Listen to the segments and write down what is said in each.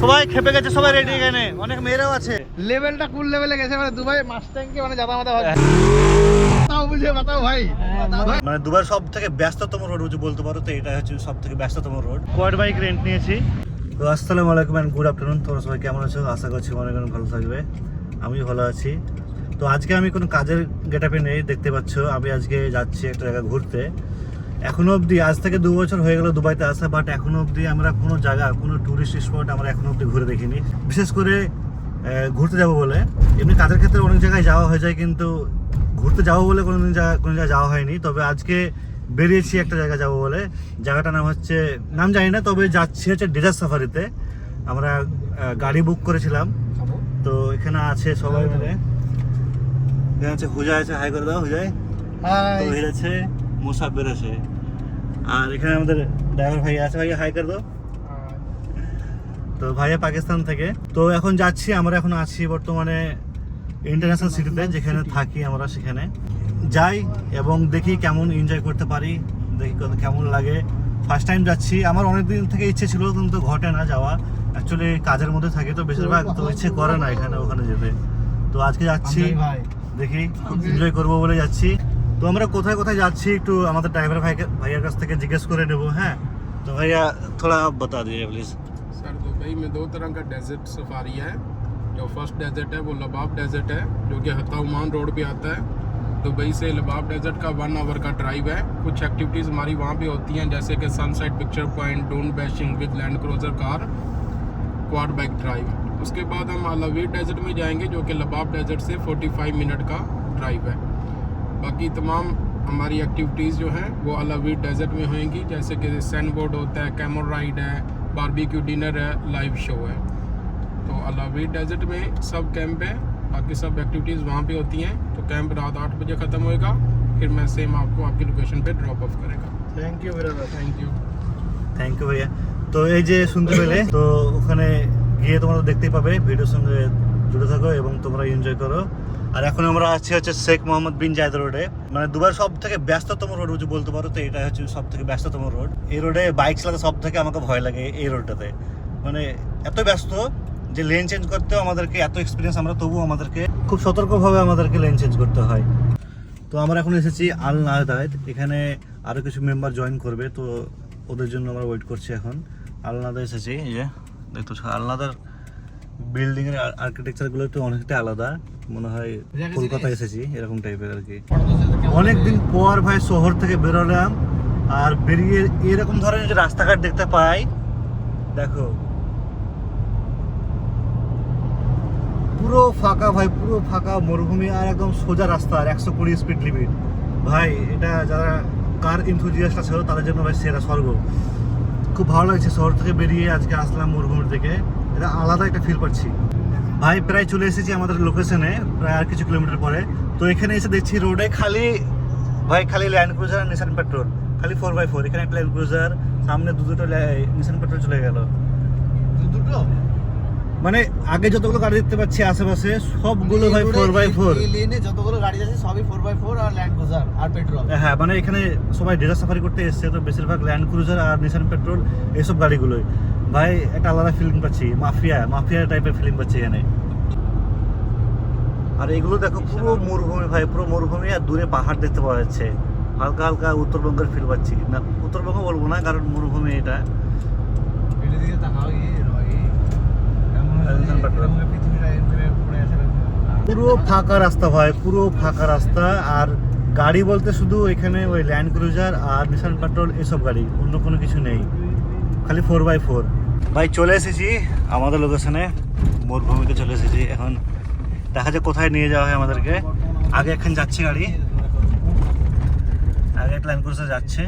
সবাই খেপে গেছে, সবাই রেডি এখানে, অনেক মেয়েরাও আছে। লেভেলটা কুল লেভেলে গেছে, মানে দুবাই মাস্টাংকে মানে জাদা মাথা তাও বুঝে বাতাও ভাই। মানে দুবাইয়ের সব থেকে ব্যস্ততম রোড বুঝে বলতে পারো, তো এটা হচ্ছে সব থেকে ব্যস্ততম রোড। কোয়াড বাইক রেন্ট নিয়েছি। তো আসসালামু আলাইকুম এন্ড গুড আফটারনুন। তোমরা সবাই কেমন আছো? আশা করছি অনেক অনেক ভালো থাকবে। আমি ভালো আছি। তো আজকে আমি কোনো কাজের গেটআপে নেই, দেখতে পাচ্ছ। আমি আজকে যাচ্ছি একটা জায়গা ঘুরতে। এখনো অবধি, আজ থেকে 2 বছর হয়ে গেল দুবাইতে আসা, বাট এখনো অবধি আমরা কোনো জায়গা, কোনো টুরিস্ট স্পট আমরা এখনো অবধি ঘুরে দেখিনি। বিশেষ করে ঘুরতে যাব বলে, এমনি কাজের ক্ষেত্রে অনেক জায়গায় যাওয়া হয়ে যায়, কিন্তু ঘুরতে যাবো বলে কোনো জায়গায় যাওয়া হয়নি। তবে আজকে বেরিয়েছি একটা জায়গা যাবো বলে। জায়গাটার নাম হচ্ছে, নাম জানি না, তবে যাচ্ছি হচ্ছে ডেজার্ট সাফারিতে। আমরা গাড়ি বুক করেছিলাম। তো এখানে আছে সবাই মিলে, এখানে আছে হুজা আছে, হাই করে দাও হুজাই। তো এর আছে মুসাফির আছে, আর এখানে আমাদের ড্রাইভার ভাই আছে, ভাইয়া হাই করে দাও। তো ভাইয়া পাকিস্তান থেকে। তো এখন যাচ্ছি, আমরা এখন আছি বর্তমানে ইন্টারন্যাশনাল সিটিতে, যেখানে থাকি আমরা। সেখানে যাই এবং দেখি কেমন এনজয় করতে পারি, দেখি কেমন লাগে। ফার্স্ট টাইম যাচ্ছি, আমার অনেকদিন থেকে ইচ্ছে ছিল, কিন্তু ঘটে না যাওয়া। অ্যাকচুয়ালি কাজের মধ্যে থাকে তো বেশিরভাগ, তো ইচ্ছে করে না এখানে ওখানে যেতে। তো আজকে যাচ্ছি, দেখি এনজয় করবো বলে যাচ্ছি। তো আমরা কোথায় কোথায় যাচ্ছি একটু আমাদের ড্রাইভার ভাইয়ের কাছ থেকে জিজ্ঞেস করে নেবো। হ্যাঁ, তো ভাইয়া थोड़ा बता दीजिए प्लीज। सर दुबई में 2 तरह का डेजर्ट सफारी है। जो फर्स्ट डेजर्ट है वो लबाब डेजर्ट है, जो कि हत्ता उमान रोड पे आता है। दुबई से लबाब डेजर्ट का 1 आवर का ड्राइव है। कुछ एक्टिविटीज़ हमारी वहाँ पे होती हैं, जैसे कि sunset picture point, drone bashing with land cruiser car, quad bike drive. उसके बाद हम अलावीर डेजर्ट में जाएंगे, जो कि लबाब डेजर्ट से 45 मिनट का ड्राइव है। बाकी तमाम हमारी एक्टिविटीज़ जो हैं वो अलावीर डेजर्ट में होंगी, जैसे कि सैंड बोर्ड होता है, कैमल राइड है, बारबेक्यू डिनर है, लाइव शो है। तो अलावीर डेजर्ट में सब कैंप है, बाकी सब एक्टिविटीज़ वहाँ पे होती हैं। तो कैंप रात 8 बजे ख़त्म होएगा, फिर मैं सेम आपको आपकी लोकेशन पे ड्रॉप ऑफ करेगा। Thank you brother. Thank you. Thank you ভাইয়া। তো এই যে শুনতে পেলে, তো ওখানে গিয়ে তোমরা দেখতেই পাবে, ভিডিওর সঙ্গে জুড়ে থাকো এবং তোমরা এনজয় করো। আর এখন আমরা আছি হচ্ছে শেখ মোহাম্মদ বিন জায়েদ রোডে, মানে দুবাইয়ের সব থেকে ব্যস্ততম রোড বুঝে বলতে পারো। তো এটা হচ্ছে সব থেকে ব্যস্ততম রোড। এই রোডে বাইক চালাতে সব থেকে আমাকে ভয় লাগে এই রোডটাতে, মানে এত ব্যস্ত যে লেন চেঞ্জ করতেও আমাদেরকে, এত এক্সপিরিয়েন্স আমরা, তবুও আমাদেরকে খুব সতর্কভাবে আমাদেরকে লেন চেঞ্জ করতে হয়। তো আমরা এখন এসেছি আল নাদায়, এখানে আরও কিছু মেম্বার জয়েন করবে, তো ওদের জন্য আমরা ওয়েট করছি। এখন আল নাদা এসেছি, এই যে দেখতে আল নাদার বিল্ডিং এর আর্কিটেকচারগুলো একটু অনেকটা আলাদা, মনে হয় কলকাতা এসেছি এরকম টাইপের আর কি। অনেকদিন পর ভাই শহর থেকে বেরোলাম, আর বেরিয়ে এরকম ধরনের যে রাস্তাঘাট দেখতে পাই, দেখো পুরো ফাঁকা ভাই, পুরো ফাঁকা মরুভূমি, আর একদম সোজা রাস্তা, আর 120 স্পিড লিমিট। ভাই এটা যারা কার এনথুজিয়াস্ট আছে তাদের জন্য ভাই সেরা স্বর্গ। খুব ভালো লাগছে শহর থেকে বেরিয়ে আজকে আসলাম মরুভূমির থেকে, এটা আলাদা একটা ফিল পাচ্ছি ভাই। প্রায় চলে এসেছি আমাদের লোকেশনে, প্রায় আর কিছু কিলোমিটার পরে। তো এখানে এসে দেখছি রোডে খালি ভাই, খালি ল্যান্ড ক্রুজার আর নিসান পেট্রোল, খালি 4x4। এখানে একটা ল্যান্ড ক্রুজার, সামনে দুটো নিসান পেট্রোল চলে গেল। দুটো মানে আগে যতগুলো গাড়ি দেখতে পাচ্ছি আশেপাশে সবগুলো ভাই 4x4। এই লেনে যতগুলো গাড়ি আছে সবই 4x4 আর ল্যান্ড ক্রুজার আর পেট্রোল। হ্যাঁ, মানে এখানে সবাই ডেজার্ট সাফারি করতে এসছে, তো বেশিরভাগ ল্যান্ড ক্রুজার আর নিসান পেট্রোল এইসব গাড়িগুলোই। ভাই একটা আলাদা ফিলিং পাচ্ছি, মাফিয়া টাইপের ফিলিং পাচ্ছি এখানে। আর এগুলো দেখো পুরো মরুভূমি ভাই, পুরো মরুভূমি, আর দূরে পাহাড় দেখতে পাওয়া যাচ্ছে। হালকা হালকা উত্তরবঙ্গের ফিল পাচ্ছি, না উত্তরবঙ্গ বলবো না, কারণ মরুভূমি এটা। এদিকে তাকাও, পুরো ফাঁকা রাস্তা ভাই, পুরো ফাঁকা রাস্তা। আর গাড়ি বলতে শুধু এখানে ওই ল্যান্ড ক্রুজার আর নিসান পেট্রোল এসব গাড়ি, অন্য কোনো কিছু নেই, খালি 4x4। ভাই চলে এসেছি আমাদের লোকেশনে, মরুভূমিতে চলে এসেছি। এখন দেখা যাক কোথায় নিয়ে যাওয়া হয় আমাদেরকে। আগে এখানে যাচ্ছে গাড়ি, আগে একটা ল্যান্ড ক্রুজার যাচ্ছে,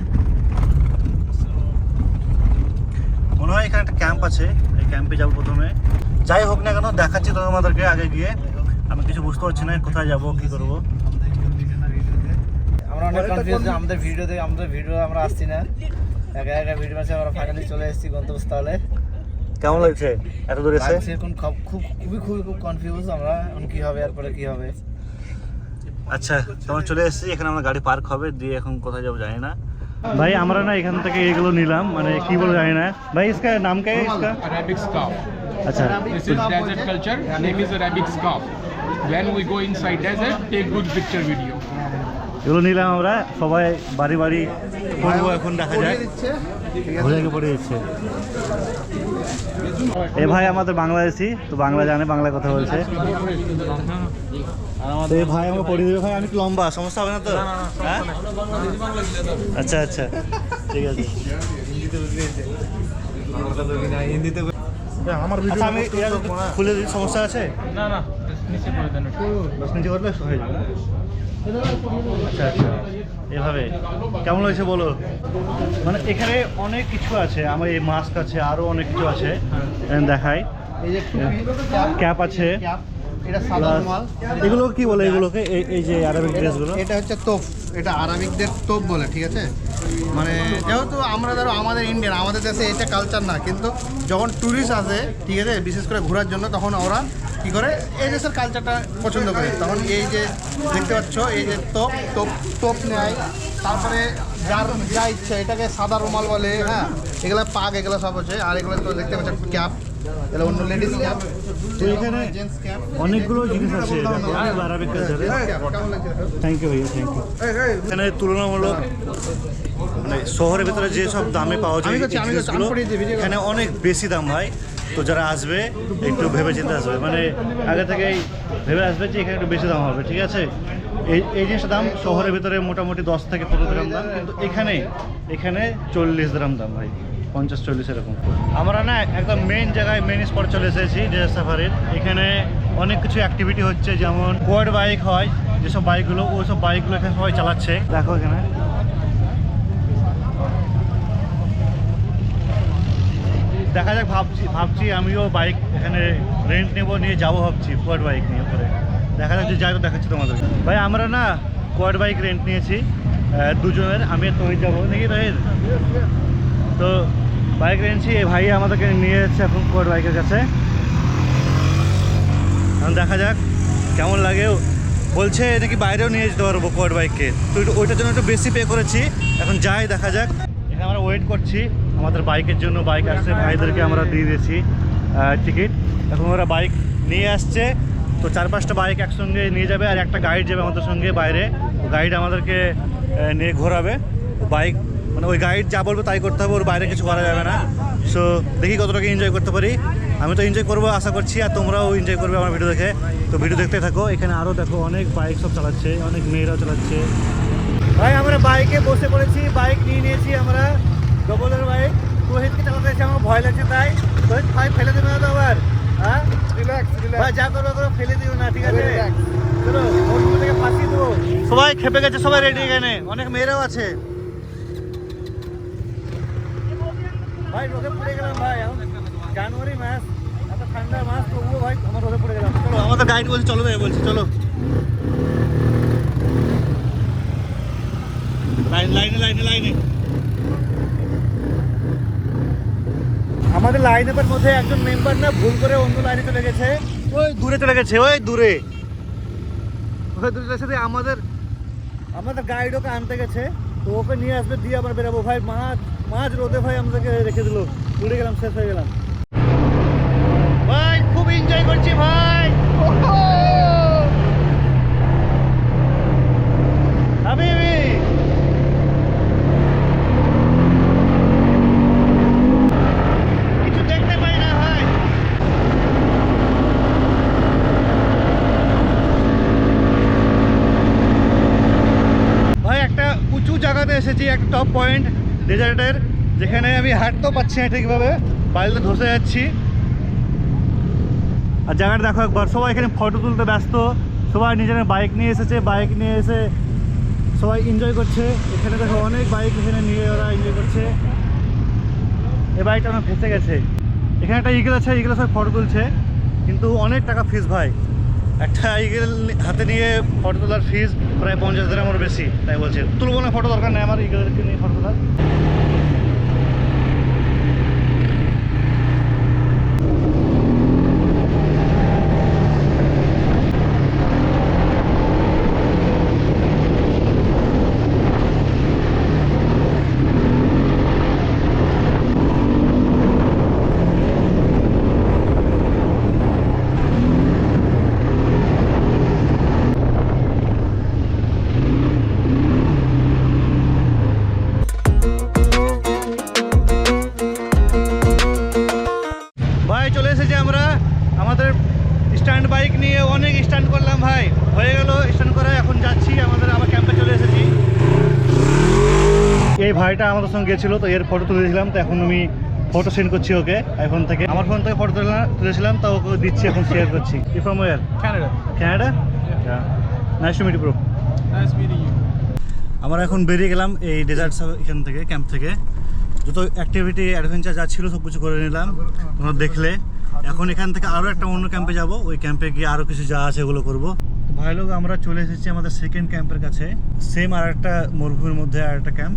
মনে হয় এখানে একটা ক্যাম্প আছে, এই ক্যাম্পে যাবো প্রথমে। যাই হোক না কেন, দেখাচ্ছি তোমাদেরকে আগে গিয়ে। আমি কিছু বুঝতে পারছি না কোথায় যাবো, কি করবো। আমরা অনেক কনফিউজ, আমাদের ভিডিও আমরা আসছি না, একা একা ভিডিও আছে। আমরা ফাইনালি চলে এসেছি গন্তব্যস্থলে। কেমন লাগছে এত দূর এসে? খুব কনফিউজ আমরা, এখন কি হবে, এরপরে কি হবে। আচ্ছা, তোমার চলে এসেছি, এখানে আমরা গাড়ি পার্ক হবে, দিয়ে এখন কোথায় যাবো জানি না। ভাই আমরা না এখান থেকে এগুলো নিলাম, মানে কি বলে জানি না ভাই। इसका नाम क्या है इसका? Arabic scarf. আচ্ছা This is desert culture. Name is Arabic scarf. When we go inside desert, take good picture video. এগুলো নিলাম আমরা সবাই বাড়ি বাড়ি পড়বো এখন দেখা যায় ভোজাকে পড়ে দিচ্ছে এ ভাই আমাদের বাংলাদেশি তো বাংলা জানে বাংলা কথা বলছে তো এই ভাই আমাকে পড়িয়ে দেবে ভাই আমি একটু লম্বা সমস্যা হবে না তো হ্যাঁ আচ্ছা আচ্ছা ঠিক আছে আমার আচ্ছা আমি এটা খুলে দিই সমস্যা আছে না না নিচে করে দেন বাস নিচে করলে হয়ে যাবে আচ্ছা আচ্ছা এভাবে কেমন হয়েছে বলো মানে এখানে অনেক কিছু আছে আমার এই মাস্ক আছে আরও অনেক কিছু আছে দেখাই এই যে ক্যাপ আছে এটা সাদা রুমাল, এগুলো কি বলে এগুলোকে এই যে আরবিক ড্রেসগুলো এটা হচ্ছে তোপ, এটা আরবিকদের তোপ বলে, ঠিক আছে। মানে যেহেতু আমরা ধরো আমাদের ইন্ডিয়ান, আমাদের দেশে এটা কালচার না, কিন্তু যখন ট্যুরিস্ট আসে, ঠিক আছে, বিশেষ করে ঘোরার জন্য, তখন ওরা কী করে এই দেশের কালচারটা পছন্দ করে। তখন এই যে দেখতে পাচ্ছ এই যে তোপ নেয়, তারপরে যার যা ইচ্ছা এটাকে সাদা রুমাল বলে, হ্যাঁ, এগুলো পাগ, এগুলো সব হচ্ছে। আর এগুলো তো দেখতে পাচ্ছ ক্যাপ, এগুলো অন্য লেডিস ক্যাপ। তো এখানে অনেকগুলো জিনিস আছে আরবিক কালচারে। থ্যাংক ইউ ভাইয়া, থ্যাংক ইউ। এখানে তুলনামূলক মানে শহরের ভিতরে যে সব দামে পাওয়া যায় জিনিসগুলো এখানে অনেক বেশি দাম হয়। তো যারা আসবে একটু ভেবে চিন্তে আসবে, মানে আগে থেকেই ভেবে আসবে যে এখানে একটু বেশি দাম হবে, ঠিক আছে। এই জিনিসটার দাম শহরের ভিতরে মোটামুটি 10 থেকে 15 দিরহাম দাম, কিন্তু এখানে 40 দিরহাম দাম ভাই, 50-40 এরকম। আমরা না একদম মেইন জায়গায়, মেইন স্পট চলে এসেছি ডেজার্ট সাফারির। এখানে অনেক কিছু অ্যাক্টিভিটি হচ্ছে, যেমন কোয়াড বাইক হয়, যেসব বাইকগুলো, ওই সব বাইকগুলো এখানে সবাই চালাচ্ছে। দেখো এখানে দেখা যাক, ভাবছি আমিও বাইক এখানে রেন্ট নেবো, নিয়ে যাবো ভাবছি, কোয়াড বাইক নিয়ে পরে দেখা যাক, যে যাই তো দেখাচ্ছি তোমাদের। ভাই আমরা না কোয়াড বাইক রেন্ট নিয়েছি দুজনের, আমি আর তোহিদ যাবো নাকি রহিত। তো বাইক রেন্টছি, এই ভাই আমাদেরকে নিয়ে যাচ্ছে এখন কোয়াড বাইকের কাছে। এখন দেখা যাক কেমন লাগে। বলছে নাকি বাইরেও নিয়ে যেতে পারবো কোয়াড বাইককে, তো ওইটার জন্য একটু বেশি পে করেছি। এখন যাই, দেখা যাক। এখানে আমরা ওয়েট করছি আমাদের বাইকের জন্য, বাইক আসছে, ভাইদেরকে আমরা দিয়ে দিয়েছি টিকিট। এখন ওরা বাইক নিয়ে আসছে, তো 4-5টা বাইক একসঙ্গে নিয়ে যাবে, আর একটা গাইড যাবে আমাদের সঙ্গে বাইরে। গাইড আমাদেরকে নিয়ে ঘোরাবে। বাইক মানে ওই গাইড যা বলবে তাই করতে হবে, ওর বাইরে কিছু করা যাবে না। সো দেখি কতটাকে এনজয় করতে পারি। আমি তো এনজয় করবো আশা করছি, আর তোমরাও এনজয় করবে আমার ভিডিও দেখে। তো ভিডিও দেখতে থাকো। এখানে আরও দেখো অনেক বাইক সব চালাচ্ছে, অনেক মেয়েরাও চালাচ্ছে। ভাই আমরা বাইকে বসে পড়েছি, বাইক নিয়ে নিয়েছি আমরা, ডবলের বাইক। তোহিদকে চালাতে এসে আমার ভয় লাগছে, তাই তোহিদ ভাই ফেলে দেবে না তো আবার, হ্যাঁ? ভাই যা করবো করো, ফেলে দিও না, ঠিক আছে? চলো ওর থেকে ফাঁসিয়ে দেবো। সবাই খেপে গেছে, সবাই রেডি, এখানে অনেক মেয়েরাও আছে। ভাই রোদে পড়ে গেলাম ভাই, এখন জানুয়ারি মাস, এত ঠান্ডা মাস, তবুও ভাই আমার রোদে পড়ে গেলাম। চলো আমাদের গাইড বলছি চলো, ভাই বলছি চলো, লাইনে। আমাদের লাইন আপের মধ্যে একজন মেম্বার না ভুল করে অন্য লাইনে চলে গেছে, ওই দূরে চলে গেছে, ওই দূরে সাথে আমাদের গাইড ওকে আনতে গেছে, তো ওকে নিয়ে আসবে, দিয়ে আবার বেরাবো। ভাই মাঝ রোদে ভাই আমাদেরকে রেখে দিল, উড়ে গেলাম, শেষ হয়ে গেলাম ভাই। খুব এনজয় করছি ভাই, হাবিবি। কিছু দেখতে পাই না ভাই। ভাই একটা উঁচু জায়গাতে এসেছি, একটা টপ পয়েন্ট ডেজার্টের, যেখানে আমি হাঁটতেও পাচ্ছি না ঠিকভাবে, বাড়িতে ধসে যাচ্ছি। আর জায়গাটা দেখো একবার, সবাই এখানে ফটো তুলতে ব্যস্ত, সবাই নিজের বাইক নিয়ে এসেছে, বাইক নিয়ে এসে সবাই এনজয় করছে। এখানে দেখো অনেক বাইক এখানে নিয়ে ওরা এনজয় করছে। এই বাইকটা আমার ভেসে গেছে। এখানে একটা ইগল আছে, ইগলের সবাই ফটো তুলছে, কিন্তু অনেক টাকা ফিস ভাই। একটা ইগল হাতে নিয়ে ফটো তোলার ফিস প্রায় 50 দিরহামের বেশি, তাই বলছে তুলবো না, ফটো দরকার নেই আমার ইগলকে নিয়ে ফটো তোলার। চলে এসেছি আমরা আমাদের স্ট্যান্ড বাইক নিয়ে, অনেক স্ট্যান্ড করলাম ভাই, হয়ে গেল স্ট্যান্ড করে, এখন যাচ্ছি আমাদের আবার ক্যাম্পে চলে এসেছি। এই ভাইটা আমাদের সঙ্গে গেছিলো, তো এর ফটো তুলেছিলাম, তো এখন আমি ফটো সেন্ড করছি ওকে আইফোন থেকে, আমার ফোন থেকে ফটো তুলেছিলাম, তো ওকে দিচ্ছি, এখন শেয়ার করছি। You from where? Canada. Canada? Nice to meet you bro. Nice meeting you. আমরা এখন বেরিয়ে গেলাম এই ডেজার্ট এখান থেকে, ক্যাম্প থেকে। যত অ্যাক্টিভিটি অ্যাডভেঞ্চার যা ছিল সব কিছু করে নিলাম, তোমরা দেখলে। এখন এখান থেকে আরও একটা অন্য ক্যাম্পে যাব, ওই ক্যাম্পে গিয়ে আরও কিছু যা আছে ওগুলো করবো। ভাই লোক, আমরা চলে এসেছি আমাদের সেকেন্ড ক্যাম্পের কাছে, সেম আর একটা মরুভূমির মধ্যে আর একটা ক্যাম্প।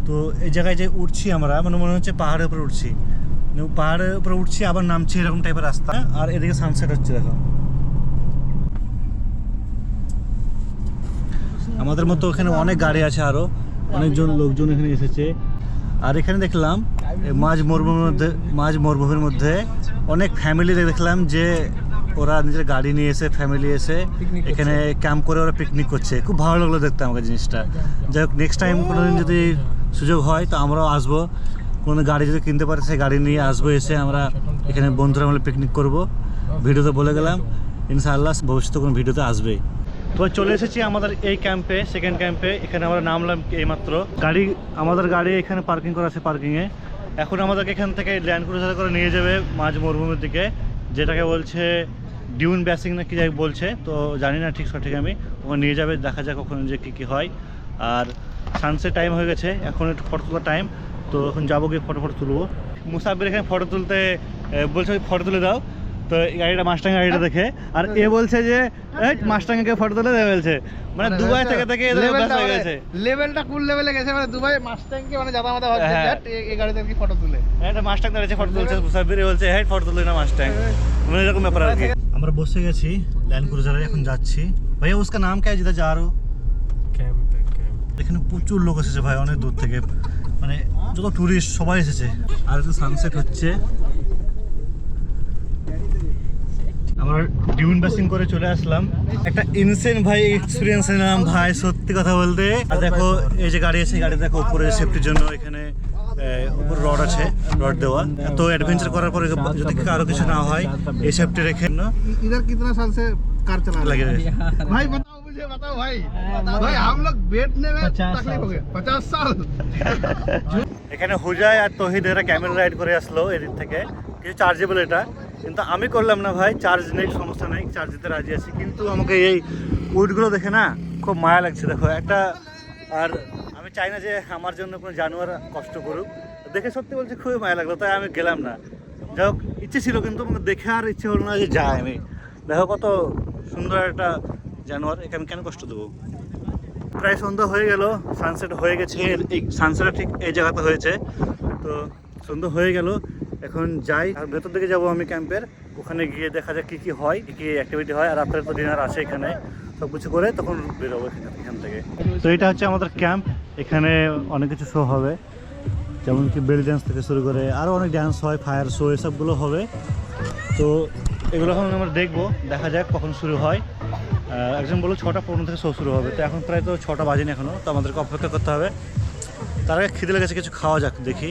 তো এই জায়গায় যে উঠছি আমরা, মানে মনে হচ্ছে পাহাড়ের উপরে উঠছি, পাহাড়ের উপরে উঠছি আবার নামছি, এরকম টাইপের রাস্তা। আর এদিকে সানসেট হচ্ছে দেখো। আমাদের মতো এখানে অনেক গাড়ি আছে, আরও অনেকজন লোকজন এখানে এসেছে। আর এখানে দেখলাম মাঝ মরুভূমির মধ্যে অনেক ফ্যামিলি দেখলাম যে ওরা নিজের গাড়ি নিয়ে এসে, ফ্যামিলি এসে এখানে ক্যাম্প করে ওরা পিকনিক করছে। খুব ভালো লাগলো দেখতে আমাকে জিনিসটা। যাই হোক, নেক্সট টাইম কোনোদিন যদি সুযোগ হয় তো আমরাও আসবো, কোনো গাড়ি যদি কিনতে পারে সেই গাড়ি নিয়ে আসবো, এসে আমরা এখানে বন্ধুরা মিলে পিকনিক করবো। ভিডিওতে বলে গেলাম, ইনশাআল্লাহ ভবিষ্যতে কোনো ভিডিওতে আসবেই। তো চলে এসেছি আমাদের এই ক্যাম্পে, সেকেন্ড ক্যাম্পে। এখানে আমরা নামলাম এইমাত্র, আমাদের গাড়ি এখানে পার্কিং করা আছে পার্কিংয়ে। এখন আমাদেরকে এখান থেকে ল্যান্ড ক্রুজার করে নিয়ে যাবে মাঝ মরুভূমির দিকে, যেটাকে বলছে ডিউন ব্যাসিং না কি যাই বলছে, তো জানি না ঠিক সঠিক আমি। ওখানে নিয়ে যাবে, দেখা যাক ওখানে যে কী হয়। আর সানসেট টাইম হয়ে গেছে, এখন একটু ফটো তোলার টাইম, তো এখন যাবো গিয়ে ফটো তুলবো। মুসাফির এখানে ফটো তুলতে বলছে ফটো তুলে দাও, তো এই গাড়িটা মাস্টাং গাড়িটা দেখে, আর এ বলছে যে মাস্টাংকে ফটো তুলে দেবে বলছে। মানে দুবাই থেকে এদের অভ্যাস হয়ে গেছে, লেভেলটা কোন লেভেলে গেছে, মানে দুবাই মাস্টাংকে মানে জাদা মাথা ভাবছে এই গাড়িতে কি ফটো তুলে। একটা মাস্টাং দাঁড়িয়েছে, ফটো তুলছে, মুসাফির বলছে হ্যাঁ ফটো তুলে না মাস্টাং, মানে এরকম ব্যাপার আর কি। আমরা বসে গেছি ল্যান্ড ক্রুজারে, এখন যাচ্ছি। ভাইয়া উসকা নাম কে যেটা যা রো? Camp. এখানে প্রচুর লোক এসেছে ভাই, অনেক দূর থেকে, মানে যত টুরিস্ট সবাই এসেছে। আর একটু সানসেট হচ্ছে। আমরা ডিউন ব্যাসিং করে চলে আসলাম। একটা ইনসেন ভাই এক্সপিরিয়েন্স নিলাম ভাই, সত্যি কথা বলতে। আর দেখো এই যে গাড়ি আছে, গাড়ি দেখো উপরে সেফটির জন্য এখানে উপর রড আছে, রড দেওয়া। তো অ্যাডভেঞ্চার করার পরে যদি আরো কিছু না হয়, এই সেফটি রেখে না। इधर कितना साल से कार चला लगे रहे रहे। हैं? भाई बताओ मुझे, बताओ भाई। भाई हम लोग बैठने में तकलीफ हो गया 50 साल। এখানে হুজাই আর তহিদ এরা ক্যামেল রাইড করে আসলো এদিক থেকে, কিছু চার্জেবল এটা, কিন্তু আমি করলাম না ভাই। চার্জ নেই, সমস্যা নেই, চার্জ দিতে রাজি আছি। কিন্তু আমাকে এই উডগুলো দেখে না খুব মায়া লাগছে দেখো একটা। আর আমি চাই না যে আমার জন্য কোনো জানোয়ার কষ্ট করুক, দেখে সত্যি বলছি খুবই মায়া লাগলো, তাই আমি গেলাম না। যাই হোক, ইচ্ছে ছিল কিন্তু দেখে আর ইচ্ছে হলো না যে যাই আমি। দেখো কত সুন্দর একটা জানোয়ার, এখানে কেন কষ্ট দেবো। প্রায় সন্ধ্যা হয়ে গেল, সানসেট হয়ে গেছে। এই সানসেটটা ঠিক এই জায়গাতে হয়েছে, তো সন্ধ্যা হয়ে গেল। এখন যাই, আর ভেতর দিকে যাবো আমি ক্যাম্পের, ওখানে গিয়ে দেখা যাক কী কী হয়, কী কী অ্যাক্টিভিটি হয়। আর আপনার তো ডিনার আছে এখানে, সব কিছু করে তখন বেরোবো এখান থেকে। তো এটা হচ্ছে আমাদের ক্যাম্প, এখানে অনেক কিছু শো হবে, যেমন কি বেলি ড্যান্স থেকে শুরু করে আরও অনেক ড্যান্স হয়, ফায়ার শো, এসবগুলো হবে। তো এগুলো এখন আমরা দেখবো, দেখা যাক কখন শুরু হয়। একজন বললো 6:15 থেকে শো শুরু হবে, তো এখন প্রায় তো 6টা বাজেনি এখনও, তো আমাদেরকে অপেক্ষা করতে হবে। তার আগে খিদে লেগেছে, কিছু খাওয়া যাক দেখি।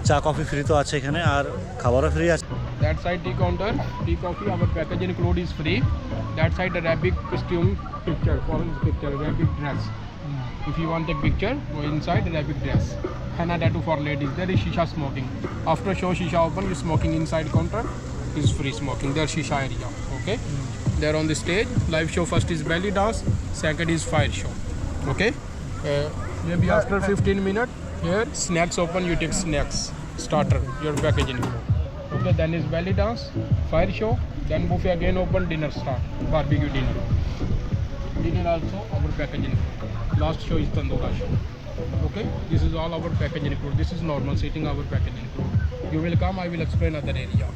চা কফি ফ্রি তো আছে এখানে, আর খাবারও ফ্রি আছে। That side tea counter, tea coffee, our package include is free. That side Arabic costume picture, foreign picture, Arabic dress. If you want a picture, go inside Arabic dress. Henna tattoo for ladies. There is shisha smoking. After show shisha open, you smoking inside counter is free smoking. There shisha area. Okay. There on the stage, live show first is belly dance, second is fire show. Okay. Maybe after 15 minutes, here snacks open. You take snacks starter. Your package include. Okay, then is belly dance, fire show, then buffet again open, dinner start, barbecue dinner. Dinner also our package include. Last show is tandoora show. Okay, this is all our package include. This is normal seating, our package include. You will come, I will explain other area.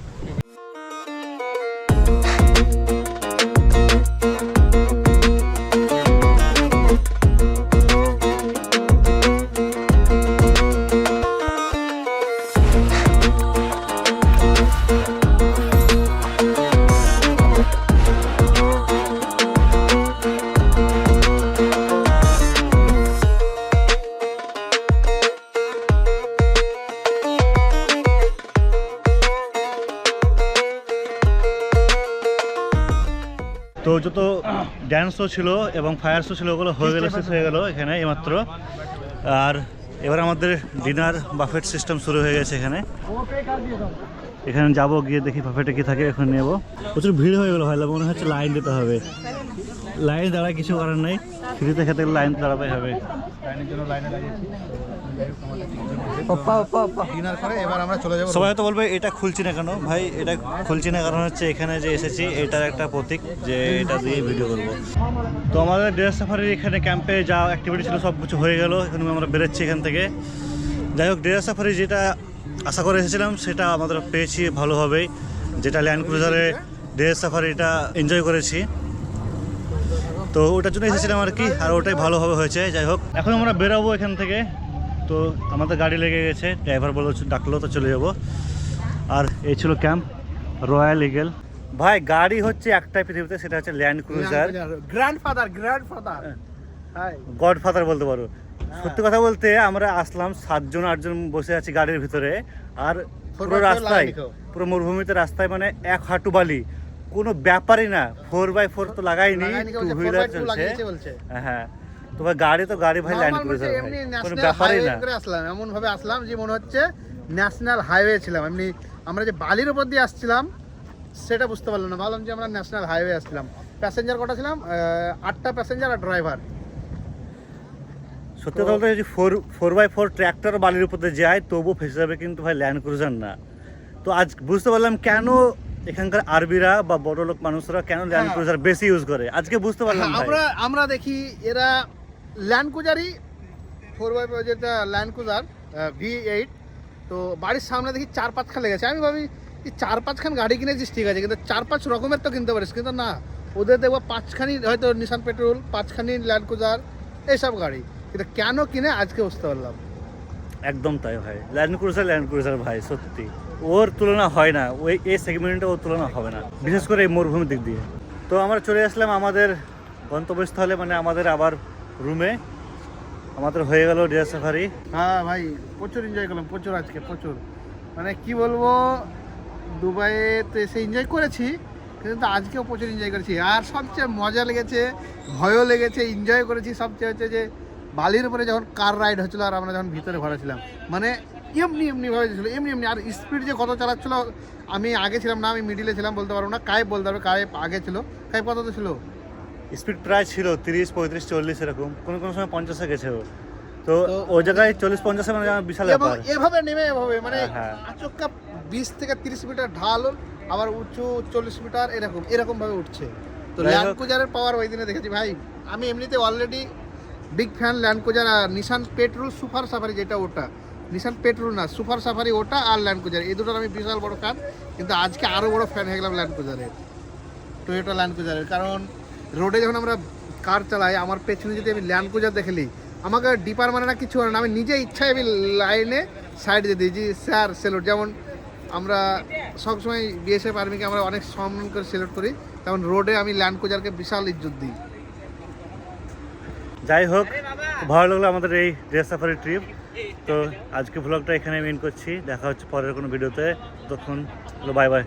তো যত dance show ছিল এবং fire show ছিল ওগুলো হয়ে গেল, শেষ হয়ে গেল এখানে এইমাত্র। আর এবার আমাদের ডিনার বাফেট সিস্টেম শুরু হয়ে গেছে এখানে। এখানে যাবো, গিয়ে দেখি বাফেটে কি থাকে, এখন নেবো। প্রচুর ভিড় হয়ে গেলো ভাই, মনে হচ্ছে লাইন দিতে হবে। লাইন দাঁড়ায় কিছু করার নেই, ফ্রিতে খেতে গেলে লাইন দাঁড়াতে হবে। লাইনের জন্য লাইনে দাঁড়িয়েছি। ডিনার করে এবার আমরা চলে যাবো। সবাই তো বলবে এটা খুলছি না কেন ভাই, এটা খুলছি না কারণ হচ্ছে এখানে যে এসেছি এটার একটা প্রতীক, যে এটা দিয়ে ভিডিও করবো। তো আমাদের ডেজার্ট সাফারির এখানে ক্যাম্পে যা অ্যাক্টিভিটি ছিল সব কিছু হয়ে গেল, এখন আমরা বেরোচ্ছি এখান থেকে। যাই হোক, ডেজার্ট সাফারি যেটা আশা করে এসেছিলাম সেটা আমাদের পেয়েছি ভালোভাবেই, যেটা ল্যান্ড ক্রুজারে ডেজার্ট সাফারিটা এনজয় করেছি। তো ওটার জন্য এসেছিলাম আর কি, আর ওটাই ভালোভাবে হয়েছে। যাই হোক, এখন আমরা বেরোবো এখান থেকে। তো আমাদের গাড়ি লেগে গেছে, ড্রাইভার বলে ডাকলো, তো চলে যাবো। আর এই ছিল ক্যাম্প রয়্যাল ইগল। ভাই গাড়ি হচ্ছে একটাই পৃথিবীতে, সেটা হচ্ছে ল্যান্ড ক্রুজার। গ্র্যান্ডফাদার গডফাদার বলতে পারো। সত্যি কথা বলতে আমরা আসলাম 7জন 8জন বসে আছি গাড়ির ভিতরে, আর পুরো রাস্তায়, পুরো মরুভূমিতে রাস্তায় মানে এক হাঁটু বালি, কোনো ব্যাপারই না। 4x4 তো লাগাইনি, 2 হুইলার চলছে। হ্যাঁ, তো ভাই গাড়ি তো গাড়ি ভাই, ল্যান্ড ক্রুজার ভাই, কোনো ব্যাপারই না। আসলাম এমন ভাবে আসলাম যে মনে হচ্ছে ন্যাশনাল হাইওয়ে ছিলাম। এমনি আমরা যে বালির উপর দিয়ে আসছিলাম সেটা বুঝতে পারলাম না, ভাবলাম যে আমরা ন্যাশনাল হাইওয়ে আসছিলাম। প্যাসেঞ্জার কটা ছিলাম? 8টা প্যাসেঞ্জার আর ড্রাইভার। সত্যি কথা বলতে, যদি 4x4 ট্র্যাক্টর বালির উপর দিয়ে যায় তবুও ফেসে যাবে, কিন্তু ভাই ল্যান্ড ক্রুজার না। তো আজ বুঝতে পারলাম কেন এখানকার আরবিরা বা বড় লোক মানুষরা কেন ল্যান্ড ক্রুজার বেশি ইউজ করে, আজকে বুঝতে পারলাম। আমরা দেখি এরা ল্যান্ড ক্রুজারই 4x4 যেটা ল্যান্ড ক্রুজার V8, তো বাড়ির সামনে দেখি 4-5 খান লেগেছে। আমি ভাবি 4-5 খান গাড়ি কিনেছিস ঠিক আছে, কিন্তু 4-5 রকমের তো কিনতে পারিস, কিন্তু না, ওদের দেখবো 5খানি হয়তো নিশান পেট্রোল, 5খানি ল্যান্ড ক্রুজার, এইসব গাড়ি। কিন্তু কেন কিনে আজকে বুঝতে পারলাম। একদম তাই ভাই, ল্যান্ড ক্রুজার ভাই, সত্যি ওর তুলনা হয় না, ওই এই সেগমেন্টে ওর তুলনা হবে না, বিশেষ করে এই মরুভূমির দিক দিয়ে। তো আমরা চলে আসলাম আমাদের গন্তব্যস্থলে, মানে আমাদের আবার রুমে। আমাদের হয়ে গেল ডেজার্ট সাফারি। হ্যাঁ ভাই, প্রচুর এনজয় করলাম, প্রচুর আজকে প্রচুর, মানে কি বলবো, দুবাইয়ে তো এসে এনজয় করেছি, কিন্তু আজকেও প্রচুর এনজয় করেছি। আর সবচেয়ে মজা লেগেছে, ভয়ও লেগেছে, এনজয় করেছি সবচেয়ে হচ্ছে যে বালির উপরে যখন কার রাইড হচ্ছিলো আর আমরা যখন ভিতরে ভরা ছিলাম, মানে এমনিভাবে ছিল, এমনি। আর স্পিড যে কত চালাচ্ছিল, আমি আগে ছিলাম না, আমি মিডিলে ছিলাম, বলতে পারবো না। কায়েব বলতে পারবে, কায়েব আগে ছিল। কায়েব কত ছিল? স্পিড প্রায় ছিল 30, 35, 40 এরকম, কোনো কোনো সময় 50-এ গেছে। তো ওই জায়গায় 40-50 মানে বিশাল ব্যাপার। এভাবে নেমে এভাবে মানে আচমকা 20 থেকে 30 মিটার ঢাল, আবার উঁচু 40 মিটার, এরকম ভাবে উঠছে। তো ল্যান্ড ক্রুজারের পাওয়ার ওই দিনে দেখেছি ভাই। আমি এমনিতে already big fan Land Cruiser. আর নিশান পেট্রোল সুপার সাফারি, যেটা ওটা নিশান পেট্রোল না, সুপার সাফারি ওটা, আর ল্যান্ড ক্রুজার, এই দুটোর আমি বিশাল বড় ফ্যান। কিন্তু আজকে আরও বড় ফ্যান হয়ে গেলাম ল্যান্ড ক্রুজারের, টয়োটা ল্যান্ড ক্রুজারের। কারণ রোডে যখন আমরা কার চালাই, আমার পেছনে যদি আমি ল্যান্ড ক্রুজার দেখলি, আমাকে ডিপার মানে না, কিছু মানে না, আমি নিজে ইচ্ছায় আমি লাইনে সাইড দিয়ে দিই, যে স্যার সেলুট। যেমন আমরা সবসময় বিএসএফ আর্মিকে আমরা অনেক সম্মান করে সেলুট করি, তেমন রোডে আমি ল্যান্ড ক্রুজারকে বিশাল ইজ্জত দিই। যাই হোক, ভালো লাগলো আমাদের এই ডেজার্ট সাফারি ট্রিপ। তো আজকে ব্লগটা এখানে এন্ড করছি, দেখা হচ্ছে পরের কোনো ভিডিওতে। ততক্ষণ বাই বাই।